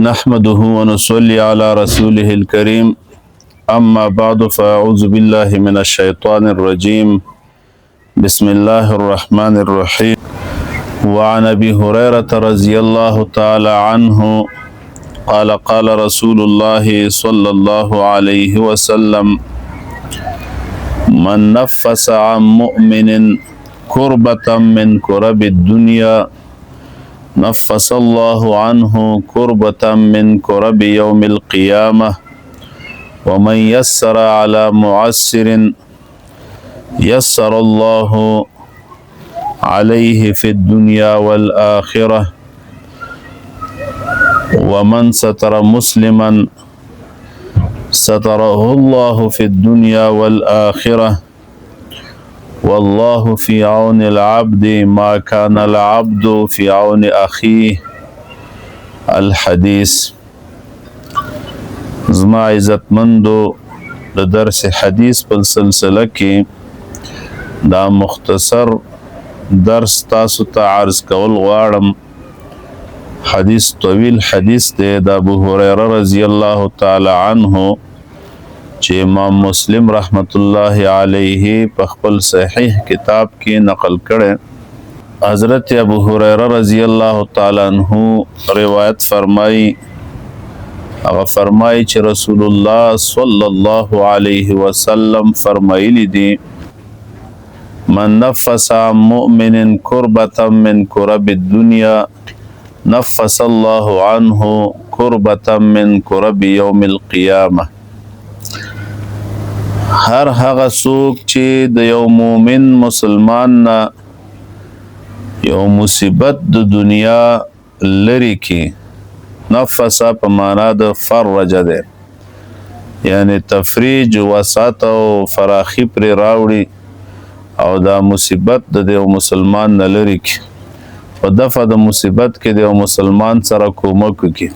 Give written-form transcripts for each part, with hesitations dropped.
نحمده ونصلي على رسوله الكريم أما بعد فأعوذ بالله من الشيطان الرجيم بسم الله الرحمن الرحيم وعن أبي هريرة رضي الله تعالى عنه قال قال رسول الله صلى الله عليه وسلم من نفس عن مؤمن كربة من كرب الدنيا نفس الله عنه كربة من كرب يوم القيامة ومن يسر على معسر يسر الله عليه في الدنيا والآخرة ومن ستر مسلما ستره الله في الدنيا والآخرة والله في عون العبد ما كان العبد في عون أخيه الحديث. زما عزتمندو د درس حدیث په سلسله کې دا مختصر درس تاسو ته عرض کول غواړم. حدیث طویل حدیث دی د ابو هريره رضی الله تعالی عنه چې امام مسلم رحمت الله علیه په خپل صحیح کتاب کې نقل کړي. حضرت ابو هريره رضی الله تعالی عنہ روایت فرمایي، هغه فرمایي چې رسول الله صلی الله علیه وسلم فرمایلی دي من نفس عن مؤمن كربة من كرب الدنيا نفس الله عنه كربة من كرب يوم القيامة. هر هغه څوک چې د یو مؤمن مسلمان نه یو مصیبت د دنیا لري کی، نفس په معنا د فرج ده، یعنی تفریج وسعت او فراخی پر راوړي او دا مصیبت د یو مسلمان نه لري کی، په دفع د مصیبت کې د یو مسلمان سره کومک کی.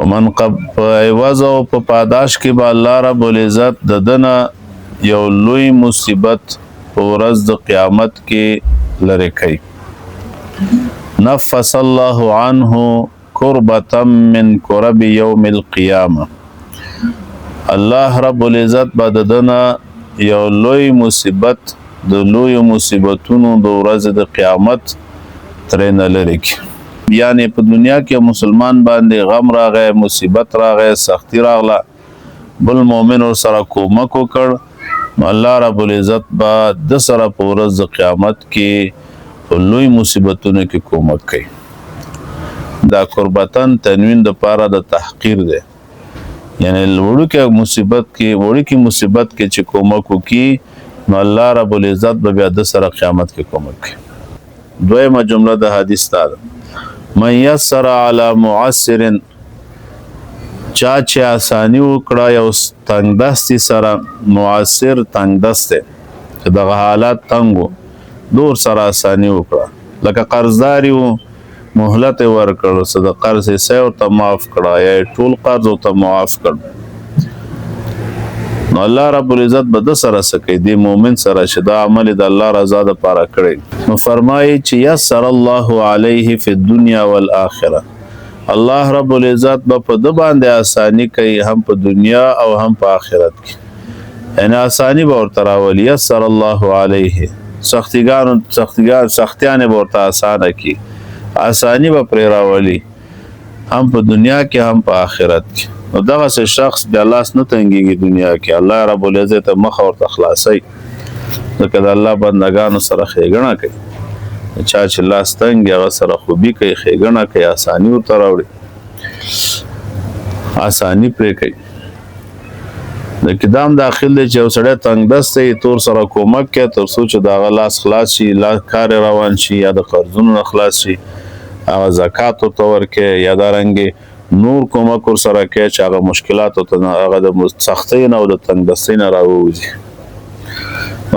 ومن په عوض او په پاداش کې به الله رب العزت د دنه یو لوی مصیبت په ورځ د قیامت کې لري کوي. نفس الله عنه كربة من كرب يوم القيامة. الله رب العزت به د دنه یو لوی مصیبت د لوی مصیبتونو د ورځ د قیامت ترې نه لري کوي. یعنی په دنیا کې مسلمان باندې غم راغی، مصیبت راغی، سختی راغله، بل مؤمن سره کومک وکړ، نو الله رب العزت به د سره په ورځ د قیامت کې په لوی مصیبتونو کې کومک کوي. دا قربتن تنوین د پاره د تحقیر دی، یعنی وړوکی مصیبت کې چې کومک وکړي نو الله رب العزت به بیا د سره قیامت کې کومک کوي. دویمه جمله د حدیث دا ده من یسر علی معسر، چا چې آسانی وکړه یو تنگ دستی سره، معسر تنگ دسته چې دغه حالات تنگو دور سره آسانی وکړه، لکه قرضداری و مهلت ورکړ، څه د قرض حصه ورته معاف کړه یا ټول قرض ورته معاف کړ، نو الله رب العزت به د سره سکی دی مؤمن سره چې دا عمل د الله رضا د پاره کړی. نو فرمایي چې یسر الله علیه فی الدنیا والآخرة، الله رب العزت به په د باندې آسانی کوي هم په دنیا او هم په آخرت کې، یعنی آسانی به ورته راولي. یسر الله علیه، سختیان به ورته آسانه کی، آسانی به پرې راولي هم په دنیا کې هم په آخرت کې. نو دغه شخص بیا لاس نه تنګيږي دنیا کې، الله رب العزت مخ ورته خلاصي، ځکه د الله بندگانو سره ښېګڼه کوي، چا چې لاس تنګ هغه سره خوبي کوي، ښېګڼه کوي، آساني ورته راوړي، آساني پرې کوي. د کدام داخل دی چې یو سړی تنګ دست دی تور سره کومک کوي تر څو چې د هغه لاس خلاص شي، کار روان شي، یا د قرضونو نه خلاص شي، هغه زکات ورته ورکوي، یا دارنګې نور کومک ور سره کوي چې هغه مشکلات او هغه د سختۍ نه او د تنگ دستۍ نه راووځي.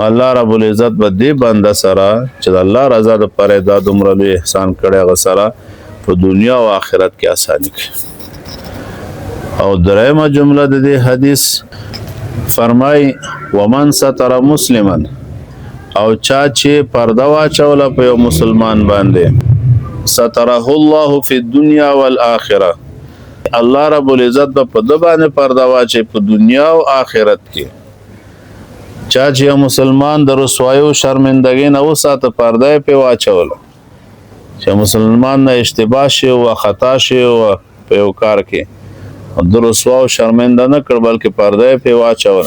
الله رب العزت به دې بنده سره چې د الله رضا دپاره دا دومره لوی احسان کړی هغه سره په دنیا او آخرت کې اساني کوي. او درېیمه جمله د دې حدیث فرمای ومن ستر مسلما، او چا چې پرده واچوله په یو مسلمان باندې ستره الله فی الدنیا والآخرة الله رب العزت په د باندې پرده واچي په دنیا او آخرت کې چا چې مسلمان د رسوایی او شرمندګۍ نه وساته پرده په واچول چې مسلمان نه اشتباه شي او خطا شي او په یو کار کې د رسوا او شرمنده نه کړ بلکې پرده په واچول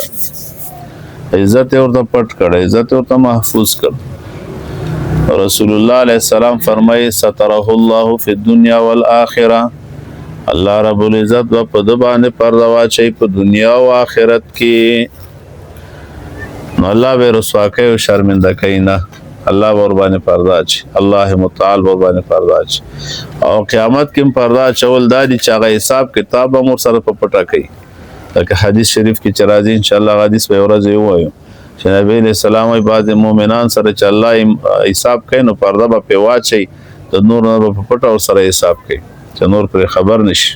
عزت ورته پټ کړ عزت ورته محفوظ کړ رسول الله علیه السلام فرمایي ستره الله فی الدنیا والآخرة الله رب العزت په د باندې پرده واچي په دنیا او آخرت کې نو الله به رسوا کوي او شرمنده کوي نه الله ور باندې پرده اچي الله متعال ور باندې پرده اچي او قیامت کې پرده چول دادي چې هغه حساب کتاب امر سره په پټه کوي لکه حدیث شریف کې چرایي ان شاء الله حدیث به ورځ وایو چې نبی له سلام ای بعض مؤمنان سره چې الله حساب کوي نو پرده به واچي د نور نه په پټه او سره حساب کوي چې نور پر خبر نشي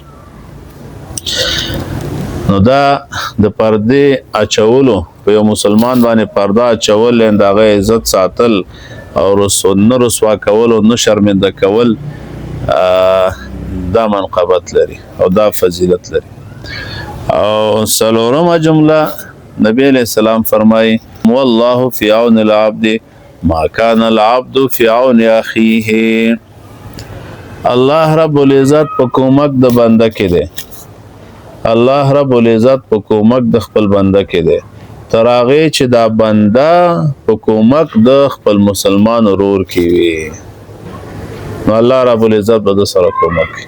نو دا د پرده اچولو په یو مسلمان باندې پرده اچول اندغه عزت ساتل او رسوا کول او نه شرمنده کول دا منقبت لري او دا فضیلت لري او سلورمه جمله نبی علیہ السلام فرمای والله فی عون العبد ما کان العبد فی عون اخیه الله رب العزت په کومک د بنده کې دی الله رب العزت په کومک د خپل بنده کې دی تراغه چې دا بنده په کومک د خپل مسلمان ورور کې وي نو الله رب العزت به سره کومک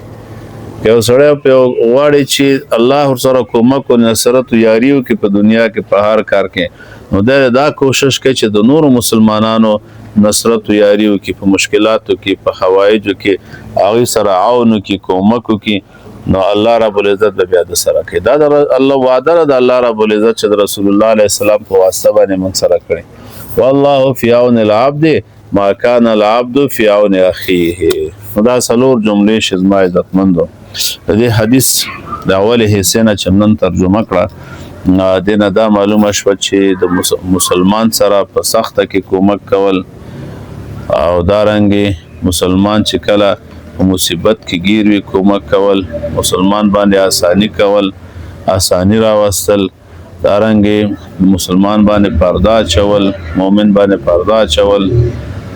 یو سره په واړی چې الله سره کومک او نصرت او یاریو کې په دنیا کې په هر کار کې نو دا کوشش کوي چې د نور مسلمانانو نصرت او یاریو کې په مشکلاتو کې په حوایجو کې هغه سره عون کې کومک کې نو الله رب العزت به بیا د سره کوي دا الله وعده ده الله رب العزت چې رسول الله علیه السلام په واسطه باندې من سره کړی والله فی عون العبد ما کان العبد فی عون اخیه دا څلور جملې شزما عزتمندو د دې حدیث د اوله حصے نه چمن ترجمه کړه دینه دا معلومه شو چې د مسلمان سره په سخته کې کومک کول او دارنګي مسلمان چې کله مصیبت کې گیر وی کومک کول مسلمان باندې آسانی کول آسانی راوستل دارنګي مسلمان باندې پرده چول مؤمن باندې پرده چول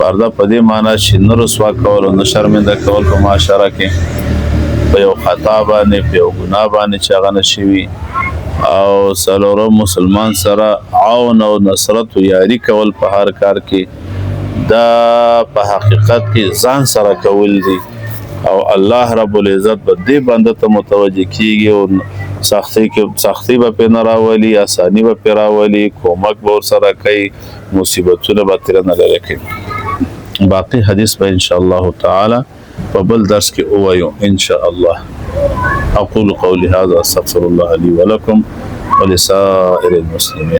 پرده په دې معنی چې نه رسوا کول او نه شرمنده کول په معاشره کې په یو خطا باندې په یو ګناه باندې چې هغه نشي او سلورو مسلمان سره عون او نصرت او یاری کول په هر کار کې دا په حقیقت کې ځان سره کول دي او الله رب العزت به دې بنده ته متوجه کیږي او سختی به په نراولي اسانی به په راولي کومک به سره کوي مصیبتونه به تر نه لری کوي باقی حدیث به ان شاء الله تعالی په بل درس کې وایو ان شاء الله اقول قولي هذا استغفر الله لي ولكم ولسائر المسلمين